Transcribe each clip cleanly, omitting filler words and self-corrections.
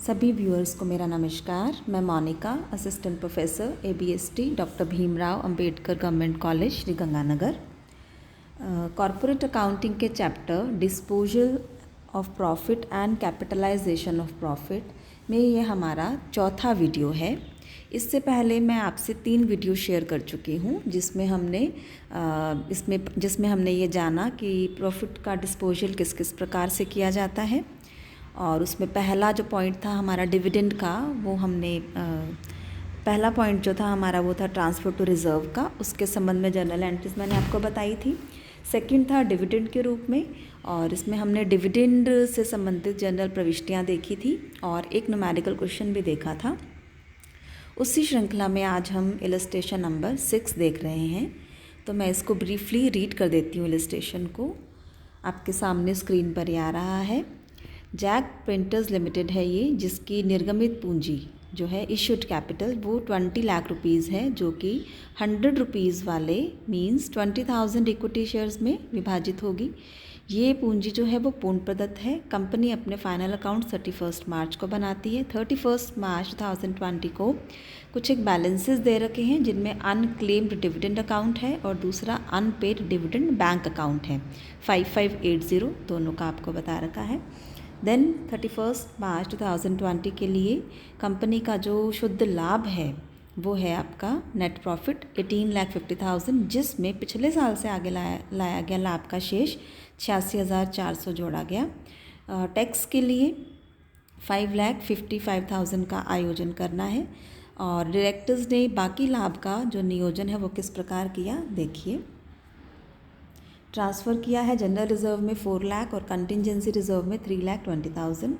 सभी व्यूअर्स को मेरा नमस्कार। मैं Monika, assistant professor ABST doctor Bhimrao Ambedkar government college Shri Ganganagar. Corporate accounting के chapter disposal of profit and capitalisation of profit में ये हमारा चौथा वीडियो है। इससे पहले मैं आपसे 3 वीडियो शेयर कर चुकी हूँ जिसमें हमने ये जाना कि प्रॉफिट का डिस्पोजल किस किस प्रकार से किया जाता है। और उसमें पहला जो पॉइंट था हमारा डिविडेंड का, वो हमने पहला पॉइंट जो था हमारा वो था ट्रांसफ़र टू रिज़र्व का, उसके संबंध में जर्नल एंट्रीज मैंने आपको बताई थी। सेकंड था डिविडेंड के रूप में, और इसमें हमने डिविडेंड से संबंधित जनरल प्रविष्टियाँ देखी थी और एक न्यूमेरिकल क्वेश्चन भी देखा था। उसी श्रृंखला में आज हम इलस्ट्रेशन नंबर 6 देख रहे हैं। तो मैं इसको ब्रीफली रीड कर देती हूँ। इलस्ट्रेशन को आपके सामने स्क्रीन पर ही आ रहा है। जैक प्रिंटर्स लिमिटेड है ये, जिसकी निर्गमित पूंजी जो है इशूड कैपिटल वो 20 लाख रुपीज़ है, जो कि 100 रुपीज़ वाले मींस 20,000 इक्विटी शेयर्स में विभाजित होगी। ये पूंजी जो है वो पूर्ण प्रदत्त है। कंपनी अपने फाइनल अकाउंट 31 मार्च को बनाती है। 31 मार्च 2020 को कुछ एक बैलेंसेस दे रखे हैं जिनमें अनक्लेम्ड डिविडेंड अकाउंट है और दूसरा अनपेड डिविडेंड बैंक अकाउंट है। 5580 दोनों का आपको बता रखा है। देन 31 मार्च 2020 के लिए कंपनी का जो शुद्ध लाभ है वो है आपका नेट प्रॉफिट 18,50,000, जिसमें पिछले साल से आगे लाया गया लाभ का शेष 86,400 जोड़ा गया। टैक्स के लिए 5,55,000 का आयोजन करना है। और डायरेक्टर्स ने बाकी लाभ का जो नियोजन है वो किस प्रकार किया देखिए। ट्रांसफ़र किया है जनरल रिज़र्व में 4 लाख और कंटिजेंसी रिज़र्व में 3,20,000।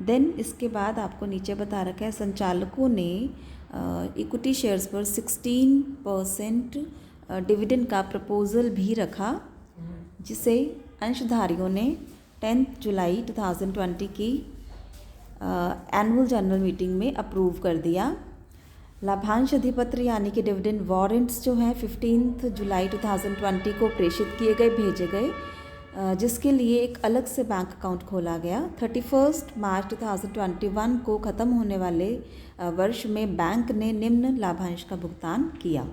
देन इसके बाद आपको नीचे बता रखा है संचालकों ने इक्विटी शेयर्स पर 16% डिविडेंड का प्रपोज़ल भी रखा, जिसे अंशधारियों ने 10 जुलाई 2020 की एनुअल जनरल मीटिंग में अप्रूव कर दिया। लाभांश अधिपत्र यानी कि डिविडेंड वारंट्स जो हैं 15 जुलाई 2020 को प्रेषित किए गए, भेजे गए, जिसके लिए एक अलग से बैंक अकाउंट खोला गया। 31 मार्च 2021 को ख़त्म होने वाले वर्ष में बैंक ने निम्न लाभांश का भुगतान किया।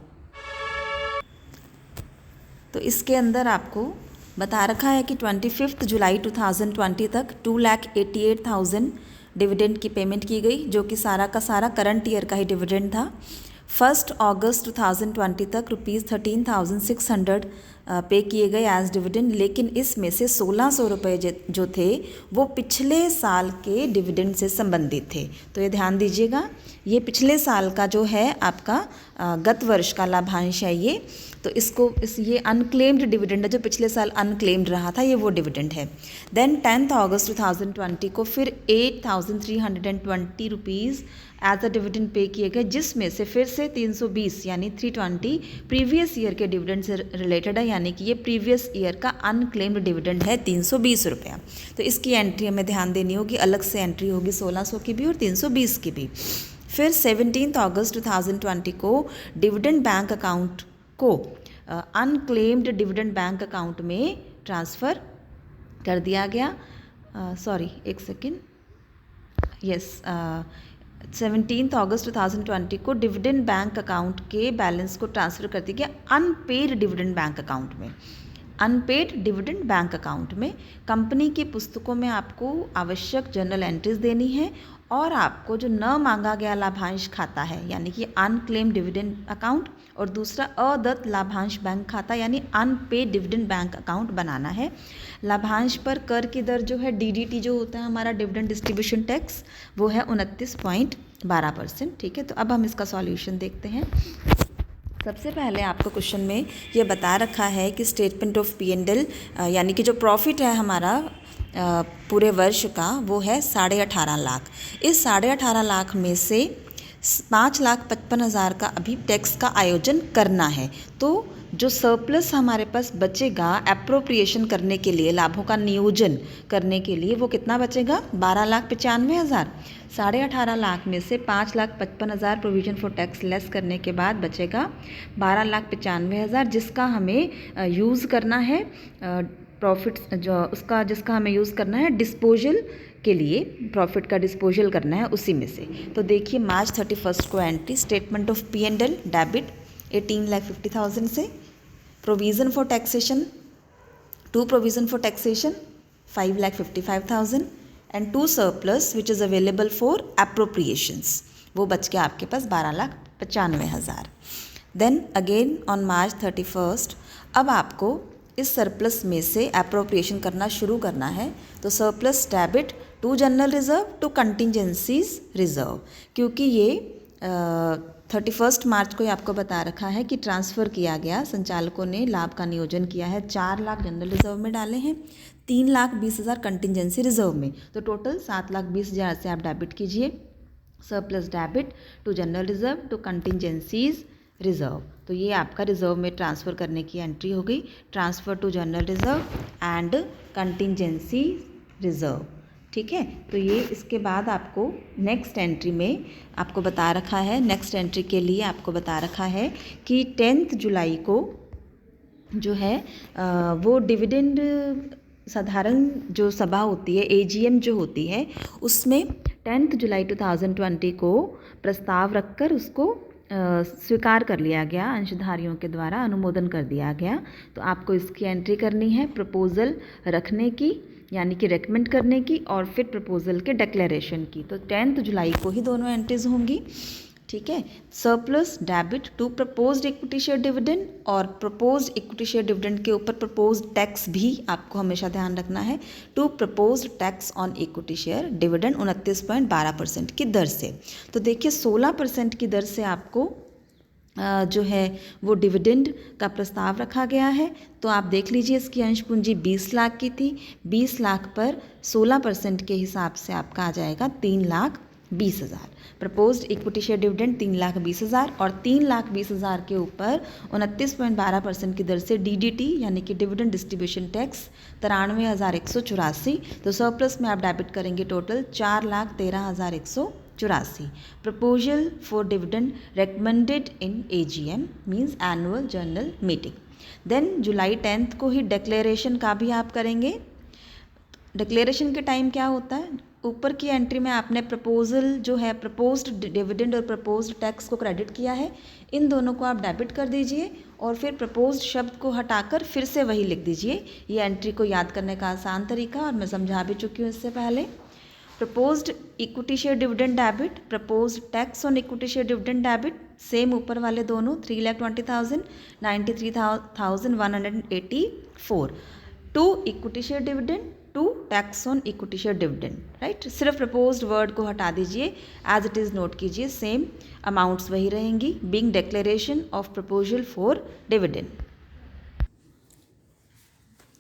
तो इसके अंदर आपको बता रखा है कि 25 जुलाई 2020 तक 2,88,000 डिविडेंड की पेमेंट की गई, जो कि सारा का सारा करंट ईयर का ही डिविडेंड था। 1 अगस्त 2020 तक ₹13,600 पे किए गए एज डिविडेंड, लेकिन इसमें से 1,600 रुपये जो थे वो पिछले साल के डिविडेंड से संबंधित थे। तो ये ध्यान दीजिएगा, ये पिछले साल का जो है आपका गत वर्ष का लाभांश है ये। तो ये अनक्लेम्ड डिविडेंड है, जो पिछले साल अनक्लेम्ड रहा था, ये वो डिविडेंड है। देन 10 अगस्त 2020 को फिर 8,320 rupees as a dividend pay किए गए, जिसमें से फिर से 320 यानी 320 प्रीवियस ईयर के डिविडेंड से रिलेटेड है, यानी कि ये प्रीवियस ईयर का अनक्लेम्ड डिविडेंड है 320 रुपया। तो इसकी एंट्री हमें ध्यान देनी होगी, अलग से एंट्री होगी 1,600 की भी और 320 की भी। फिर 17 अगस्त 2020 को डिविडेंड बैंक अकाउंट को अनक्लेम्ड डिविडेंड बैंक अकाउंट में ट्रांसफ़र कर दिया गया। 17 अगस्त 2020 को डिविडेंड बैंक अकाउंट के बैलेंस को ट्रांसफ़र कर दिया गया अनपेड डिविडेंड बैंक अकाउंट में। अनपेड डिविडेंड बैंक अकाउंट में कंपनी की पुस्तकों में आपको आवश्यक जर्नल एंट्रीज देनी है, और आपको जो न मांगा गया लाभांश खाता है यानी कि अनक्लेम्ड डिविडेंड अकाउंट, और दूसरा अदत्त लाभांश बैंक खाता यानी अनपेड डिविडेंड बैंक अकाउंट बनाना है। लाभांश पर कर की दर जो है DDT जो होता है हमारा डिविडेंड डिस्ट्रीब्यूशन टैक्स, वो है 29.12%। ठीक है, तो अब हम इसका सॉल्यूशन देखते हैं। सबसे पहले आपको क्वेश्चन में ये बता रखा है कि स्टेटमेंट ऑफ P&L यानी कि जो प्रॉफिट है हमारा पूरे वर्ष का वो है 18.5 लाख। इस 18.5 लाख में से 5,55,000 का अभी टैक्स का आयोजन करना है। तो जो सरप्लस हमारे पास बचेगा एप्रोप्रिएशन करने के लिए, लाभों का नियोजन करने के लिए, वो कितना बचेगा 12,95,000। 18.5 लाख में से 5,55,000 प्रोविजन फॉर टैक्स लेस करने के बाद बचेगा 12,95,000, जिसका हमें यूज़ करना है प्रॉफिट जिसका हमें यूज़ करना है डिस्पोजल के लिए प्रॉफिट का डिस्पोजल करना है उसी में से। तो देखिए मार्च 31 को entry statement of P&L debit 18,50,000 से, provision for taxation to provision for taxation 5,55,000 and to surplus which is available for appropriations, वो बच के आपके पास 12,95,000। देन अगेन ऑन मार्च 31 अब आपको इस सरप्लस में से एप्रोप्रिएशन करना शुरू करना है। तो surplus debit to general reserve to contingencies reserve, क्योंकि ये 31 मार्च को ही आपको बता रखा है कि ट्रांसफ़र किया गया, संचालकों ने लाभ का नियोजन किया है, 4 लाख जनरल रिजर्व में डाले हैं, 3,20,000 कंटिजेंसी रिजर्व में, तो टोटल 7,20,000 से आप डेबिट कीजिए surplus debit to general reserve to contingencies reserve. तो ये आपका रिजर्व में ट्रांसफ़र करने की एंट्री हो गई, transfer to general reserve and contingency reserve. ठीक है, तो ये इसके बाद आपको नेक्स्ट एंट्री में आपको बता रखा है, नेक्स्ट एंट्री के लिए आपको बता रखा है कि 10 जुलाई को जो है वो डिविडेंड साधारण जो सभा होती है AGM जो होती है उसमें 10 जुलाई 2020 को प्रस्ताव रखकर उसको स्वीकार कर लिया गया, अंशधारियों के द्वारा अनुमोदन कर दिया गया। तो आपको इसकी एंट्री करनी है प्रपोज़ल रखने की, यानी कि रेकमेंड करने की, और फिर प्रपोज़ल के डिक्लेरेशन की। तो 10 जुलाई को ही दोनों एंट्रीज होंगी। ठीक है, surplus debit to proposed equity share dividend, और प्रपोज्ड इक्विटी शेयर डिविडेंड के ऊपर प्रपोज्ड टैक्स भी आपको हमेशा ध्यान रखना है, to proposed tax on equity share dividend 29.12% की दर से। तो देखिए 16% की दर से आपको जो है वो डिविडेंड का प्रस्ताव रखा गया है। तो आप देख लीजिए इसकी अंश पूंजी 20 लाख की थी, 20 लाख पर 16% के हिसाब से आपका आ जाएगा 3,20,000। प्रपोज्ड इक्विटी शेयर डिविडेंड 3,20,000 और 3,20,000 के ऊपर 29.12% की दर से DDT यानी कि डिविडेंड डिस्ट्रीब्यूशन टैक्स 93,184। तो सरप्लस में आप डेबिट करेंगे total 4,13,184। Proposal for dividend recommended in AGM means annual general meeting. Then July 10 को ही डिक्लेरेशन का भी आप करेंगे। डिक्लेरेशन के टाइम क्या होता है, ऊपर की एंट्री में आपने प्रपोजल जो है प्रपोज्ड डिविडेंड और प्रपोज्ड टैक्स को क्रेडिट किया है, इन दोनों को आप डेबिट कर दीजिए और फिर प्रपोज्ड शब्द को हटाकर फिर से वही लिख दीजिए। ये एंट्री को याद करने का आसान तरीका, और मैं समझा भी चुकी हूँ इससे पहले। Proposed equity share dividend debit, proposed tax on equity share dividend debit, same ऊपर वाले दोनों 3,20,000 93,184 to equity share dividend to tax on equity share dividend, right. सिर्फ प्रपोज्ड वर्ड को हटा दीजिए, एज इट इज़ नोट कीजिए, सेम अमाउंट्स वही रहेंगी। Being declaration of proposal for dividend.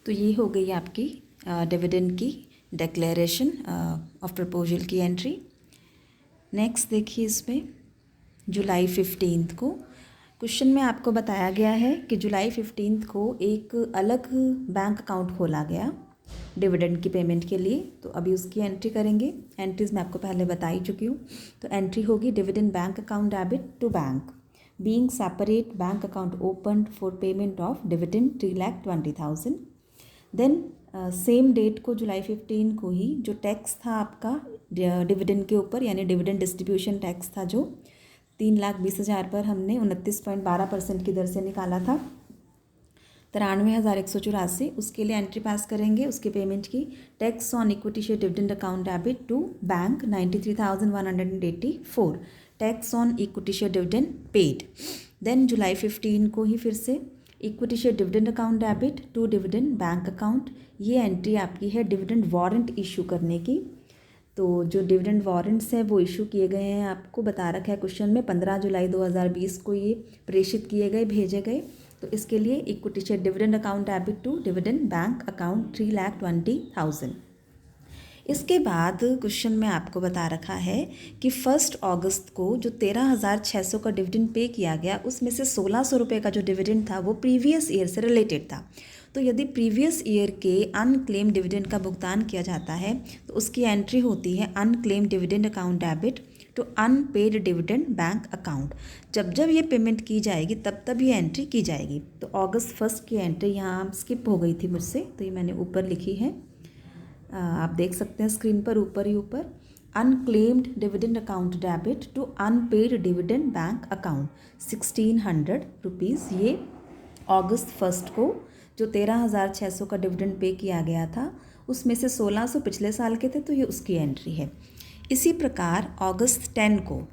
तो ये हो गई आपकी डिविडेंड की डिक्लेरेशन ऑफ प्रपोजल की एंट्री। नेक्स्ट देखिए इसमें जुलाई 15 को क्वेश्चन में आपको बताया गया है कि जुलाई 15 को एक अलग बैंक अकाउंट खोला गया डिविडेंड की पेमेंट के लिए। तो अभी उसकी एंट्री करेंगे। एंट्रीज मैं आपको पहले बता ही चुकी हूँ। तो एंट्री होगी dividend bank account debit to bank being separate bank account open for payment of dividend 3,20,000। Then same date को जुलाई 15 को ही जो टैक्स था आपका डिविडेंड के ऊपर, यानी डिविडेंड डिस्ट्रीब्यूशन टैक्स था जो 3,20,000 पर हमने 29.12% की दर से निकाला था, 93,184, उसके लिए एंट्री पास करेंगे उसके पेमेंट की। Tax on equity share dividend account debit to bank 93,184, tax on equity share dividend paid. Then July 15 को ही फिर से equity share dividend account debit to dividend bank account, ये एंट्री आपकी है डिविडेंड वारंट इशू करने की। तो जो डिविडेंड वारंट्स हैं वो इशू किए गए हैं, आपको बता रखा है क्वेश्चन में 15 जुलाई 2020 को ये प्रेषित किए गए, भेजे गए। तो इसके लिए equity share dividend account debit to dividend bank account 3,20,000। इसके बाद क्वेश्चन में आपको बता रखा है कि 1 अगस्त को जो 13,600 का डिविडेंड पे किया गया उसमें से 1,600 रुपये का जो डिविडेंड था वो प्रीवियस ईयर से रिलेटेड था। तो यदि प्रीवियस ईयर के अनक्लेम डिविडेंड का भुगतान किया जाता है तो उसकी एंट्री होती है unclaimed dividend account debit to unpaid dividend bank account. जब जब ये पेमेंट की जाएगी तब ये एंट्री की जाएगी। तो अगस्त 1 की एंट्री यहाँ स्किप हो गई थी मुझसे, तो ये मैंने ऊपर लिखी है। आप देख सकते हैं स्क्रीन पर ऊपर ही ऊपर, unclaimed dividend account debit to unpaid dividend bank account 1600 rupees. ये अगस्त 1 को जो 13,600 का डिविडेंड पे किया गया था उसमें से 1600 पिछले साल के थे, तो ये उसकी एंट्री है। इसी प्रकार अगस्त 10 को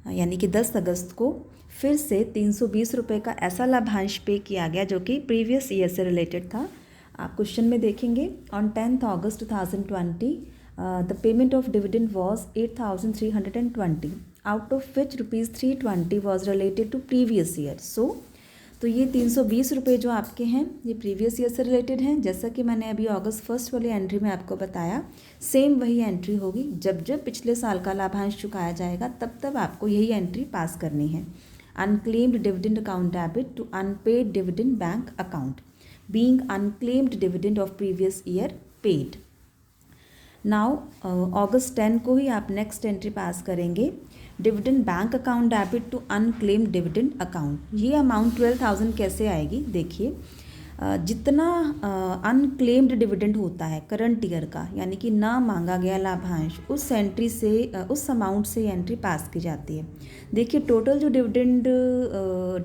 यानी कि 10 अगस्त को फिर से 320 रुपये का ऐसा लाभांश पे किया गया जो कि प्रीवियस ईयर से रिलेटेड था। आप क्वेश्चन में देखेंगे, on 10th August 2020 the payment of dividend was 8,320 out of which ₹320 was related to previous year. तो ये 320 रुपये जो आपके हैं ये प्रीवियस ईयर से रिलेटेड हैं। जैसा कि मैंने अभी अगस्त 1 वाली एंट्री में आपको बताया, सेम वही एंट्री होगी। जब जब पिछले साल का लाभांश चुकाया जाएगा तब तब आपको यही एंट्री पास करनी है। Unclaimed dividend account debit to unpaid dividend bank account being unclaimed dividend of previous year paid. Now August 10 को ही आप नेक्स्ट एंट्री पास करेंगे, dividend bank account debit to unclaimed dividend account. ये amount 12,000 कैसे आएगी, देखिए जितना अनक्लेम्ड डिविडेंड होता है करंट ईयर का, यानी कि ना मांगा गया लाभांश, उस एंट्री से उस अमाउंट से एंट्री पास की जाती है। देखिए टोटल जो डिविडेंड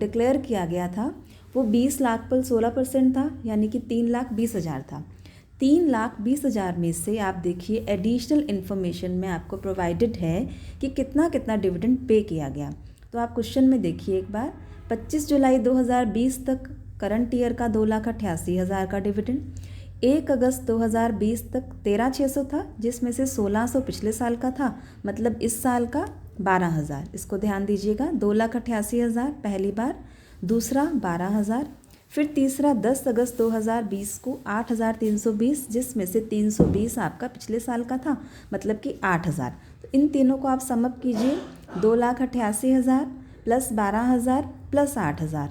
डिक्लेयर किया गया था वो 20 लाख पर 16% था, यानी कि 3,20,000 था। 3,20,000 में से आप देखिए एडिशनल इन्फॉर्मेशन में आपको प्रोवाइडेड है कि कितना कितना डिविडेंड पे किया गया। तो आप क्वेश्चन में देखिए एक बार, 25 जुलाई 2020 तक करंट ईयर का 2,88,000 का डिविडेंड, 1 अगस्त 2020 तक 13,600 था, जिसमें से 1,600 पिछले साल का था, मतलब इस साल का 12,000। इसको ध्यान दीजिएगा, 2,88,000 पहली बार, दूसरा 12,000, फिर तीसरा 10 अगस्त 2020 को 8,320, जिसमें से 320 आपका पिछले साल का था, मतलब कि 8,000। तो इन तीनों को आप सम अप कीजिए, 2,88,000 प्लस 12,000 प्लस 8,000,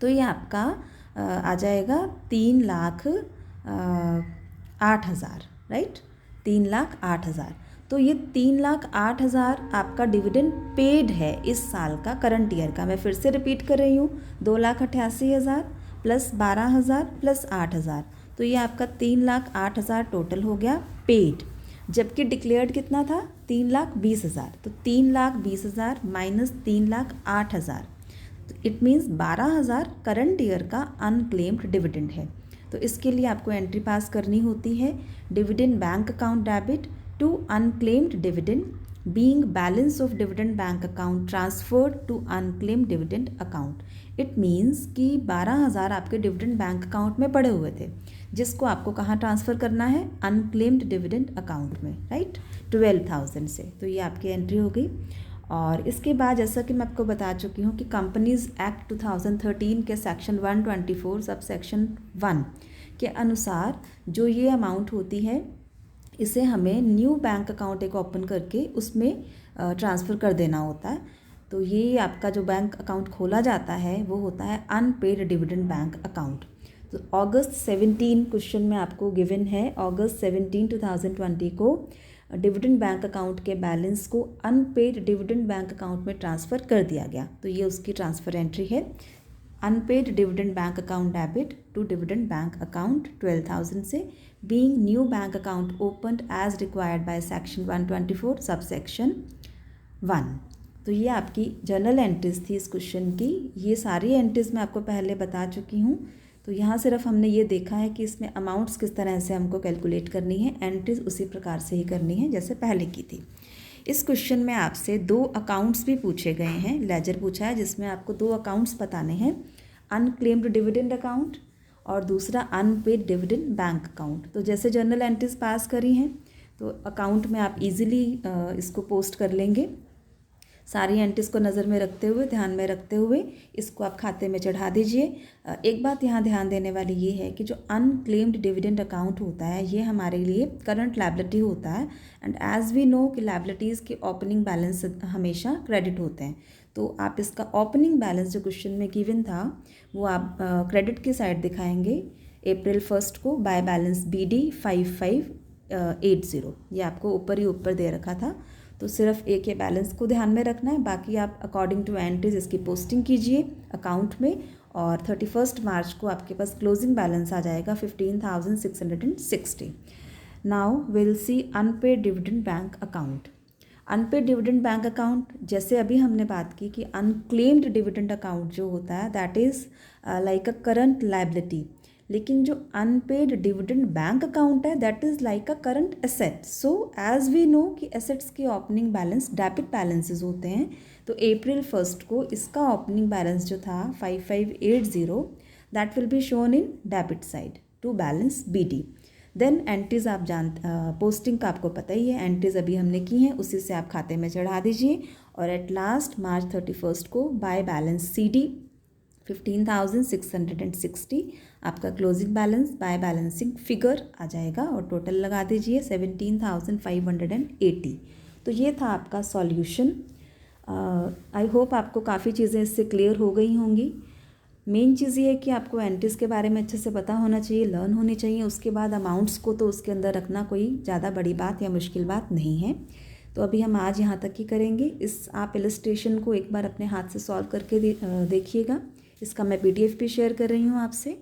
तो ये आपका आ जाएगा 3,08,000, राइट, 3,08,000। तो ये 3,08,000 आपका डिविडेंड पेड है इस साल का, करंट ईयर का। मैं फिर से रिपीट कर रही हूँ, 2,88,000 प्लस 12,000 प्लस 8,000, तो ये आपका 3,08,000 टोटल हो गया पेड। जबकि डिक्लेयर्ड कितना था, 3,20,000। तो 3,20,000 माइनस 3,08,000, तो इट मीन्स 12,000 करंट ईयर का अनक्लेम्ड डिविडेंड है। तो इसके लिए आपको एंट्री पास करनी होती है, dividend bank account debit to unclaimed dividend being balance of dividend bank account transferred to unclaimed dividend account. It means कि 12,000 आपके डिविडेंड बैंक अकाउंट में पड़े हुए थे, जिसको आपको कहाँ ट्रांसफ़र करना है, अनक्लेम्ड डिविडेंड अकाउंट में, राइट, 12,000 से। तो ये आपकी एंट्री हो गई। और इसके बाद जैसा कि मैं आपको बता चुकी हूँ कि कंपनीज़ एक्ट 2013 के सेक्शन 124 सब सेक्शन 1 के अनुसार जो ये अमाउंट होती है, इसे हमें न्यू बैंक अकाउंट एक ओपन करके उसमें ट्रांसफ़र कर देना होता है। तो ये आपका जो बैंक अकाउंट खोला जाता है वो होता है अनपेड डिविडेंड बैंक अकाउंट। तो अगस्त 17 क्वेश्चन में आपको गिवन है, अगस्त 17 2020 को डिविडेंड बैंक अकाउंट के बैलेंस को अनपेड डिविडेंड बैंक अकाउंट में ट्रांसफ़र कर दिया गया। तो ये उसकी ट्रांसफ़र एंट्री है, unpaid dividend bank account debit to dividend bank account 12,000 से being new bank account opened as required by section 124 sub section 1। तो ये आपकी जर्नल एंट्रीज थी इस क्वेश्चन की। ये सारी एंट्रीज मैं आपको पहले बता चुकी हूँ। तो यहाँ सिर्फ हमने ये देखा है कि इसमें अमाउंट्स किस तरह से हमको कैलकुलेट करनी है, एंट्रीज उसी प्रकार से ही करनी है जैसे पहले की थी। इस क्वेश्चन में आपसे 2 अकाउंट्स भी पूछे गए हैं, लेजर पूछा है जिसमें आपको 2 अकाउंट्स बताने हैं, अनक्लेम्ड डिविडेंड अकाउंट और दूसरा अनपेड डिविडेंड बैंक अकाउंट। तो जैसे जर्नल एंट्रीज पास करी हैं तो अकाउंट में आप इजीली इसको पोस्ट कर लेंगे। सारी एंट्रीज को नज़र में रखते हुए, ध्यान में रखते हुए इसको आप खाते में चढ़ा दीजिए। एक बात यहाँ ध्यान देने वाली ये है कि जो अनक्लेम्ड डिविडेंड अकाउंट होता है ये हमारे लिए करंट लायबिलिटी होता है, एंड एज वी नो कि लायबिलिटीज़ के ओपनिंग बैलेंस हमेशा क्रेडिट होते हैं। तो आप इसका ओपनिंग बैलेंस जो क्वेश्चन में गिवन था वो आप क्रेडिट की साइड दिखाएंगे अप्रैल 1 को बाय बैलेंस BD 5580, ये आपको ऊपर ही ऊपर दे रखा था। तो सिर्फ एक ये बैलेंस को ध्यान में रखना है, बाकी आप अकॉर्डिंग टू एंट्रीज इसकी पोस्टिंग कीजिए अकाउंट में, और 31 मार्च को आपके पास क्लोजिंग बैलेंस आ जाएगा 15,660। Now will see unpaid dividend bank account. Unpaid dividend bank account, जैसे अभी हमने बात की कि अनक्लेम्ड डिविडेंड अकाउंट जो होता है that is like a current liability, लेकिन जो अनपेड डिविडेंड बैंक अकाउंट है that is like a current asset. So as we know कि एसेट्स के ओपनिंग बैलेंस डेबिट बैलेंसेस होते हैं, तो April 1 को इसका ओपनिंग बैलेंस जो था 5580 that will be shown in debit side to balance BD। Then entries आप पोस्टिंग का आपको पता ही है, एंट्रीज अभी हमने की हैं उसी से आप खाते में चढ़ा दीजिए। और एट लास्ट March 31 को बाय बैलेंस CD 15,660 आपका closing balance by balancing figure आ जाएगा और टोटल लगा दीजिए 17,580। तो ये था आपका सॉल्यूशन। आई होप आपको काफ़ी चीज़ें इससे क्लियर हो गई होंगी। मेन चीज़ ये है कि आपको एंट्रीज के बारे में अच्छे से पता होना चाहिए, लर्न होनी चाहिए। उसके बाद अमाउंट्स को तो उसके अंदर रखना कोई ज़्यादा बड़ी बात या मुश्किल बात नहीं है। तो अभी हम आज यहाँ तक ही करेंगे। इस आप इलस्ट्रेशन को एक बार अपने हाथ से सॉल्व करके देखिएगा। इसका मैं PDF भी शेयर कर रही हूँ आपसे।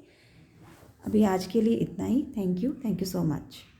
अभी आज के लिए इतना ही। Thank you so much.